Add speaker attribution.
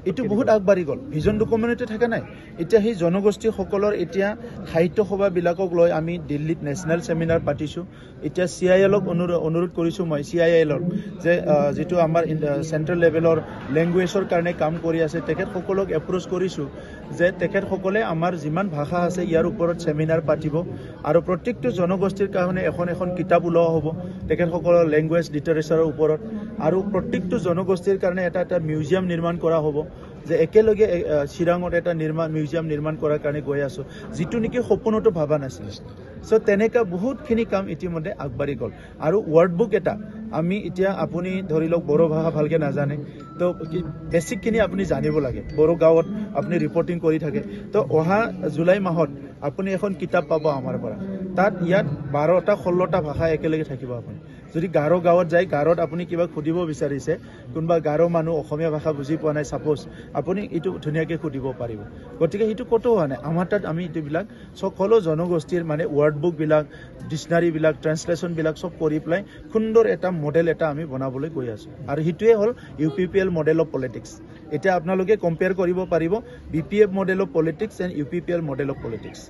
Speaker 1: এইটো বহুত আগবাঢ়ি গ'ল ভিজন ডকুমেণ্টতে থকা নাই এতিয়া সেই জনগোষ্ঠীসকলৰ এতিয়া সাহিত্য সভাবিলাকক লৈ আমি দিল্লীত নেশ্যনেল চেমিনাৰ পাতিছোঁ এতিয়া CILক অনুৰোধ কৰিছোঁ মই CILৰ যে যিটো আমাৰ চেণ্ট্ৰেল লেভেলৰ লেংগুৱেজৰ কাৰণে কাম কৰি আছে তেখেতসকলক এপ্ৰ'চ কৰিছোঁ যে তেখেতসকলে আমাৰ যিমান ভাষা আছে ইয়াৰ ওপৰত চেমিনাৰ পাতিব আৰু প্ৰত্যেকটো জনগোষ্ঠীৰ কাৰণে এখন কিতাপ ওলোৱা হ'ব তেখেতসকলৰ লেংগুৱেজ লিটাৰেচাৰৰ ওপৰত আৰু প্ৰত্যেকটো জনগোষ্ঠীৰ কাৰণে এটা মিউজিয়াম নিৰ্মাণ কৰা হ'ব যে একেলগে চিৰাঙত এটা মিউজিয়াম নিৰ্মাণ কৰাৰ কাৰণে গৈ আছোঁ যিটো নেকি সপোনতো ভাবা নাছিল চ' তেনেকুৱা বহুতখিনি কাম ইতিমধ্যে আগবাঢ়ি গ'ল আৰু ৱৰ্ড বুক এটা আমি এতিয়া আপুনি ধৰি লওক বড়ো ভাষা ভালকৈ নাজানে তো বেছিকখিনি আপুনি জানিব লাগে বড়ো গাঁৱত আপুনি ৰিপৰ্টিং কৰি থাকে তো অহা জুলাই মাহত আপুনি এখন কিতাপ পাব আমাৰ পৰা তাত ইয়াত 12টা 16টা ভাষা একেলগে থাকিব আপুনি যদি গাৰো গাঁৱত যায় গাৰোত আপুনি কিবা সুধিব বিচাৰিছে কোনোবা গাৰো মানুহ অসমীয়া ভাষা বুজি পোৱা নাই ছাপ'জ আপুনি এইটো ধুনীয়াকৈ সুধিব পাৰিব গতিকে সেইটো ক'তো হোৱা নাই আমাৰ তাত আমি এইটোবিলাক সকলো জনগোষ্ঠীৰ মানে ৱৰ্ড বুকবিলাক ডিক্সনাৰীবিলাক ট্ৰেঞ্চলেশ্যনবিলাক চব কৰি পেলাই সুন্দৰ এটা মডেল এটা আমি বনাবলৈ গৈ আছোঁ আৰু সেইটোৱে হ'ল UPPL মডেল অফ পলিটিক্স এতিয়া আপোনালোকে কম্পেয়াৰ কৰিব পাৰিব BPF model of politics and UPPL model of politics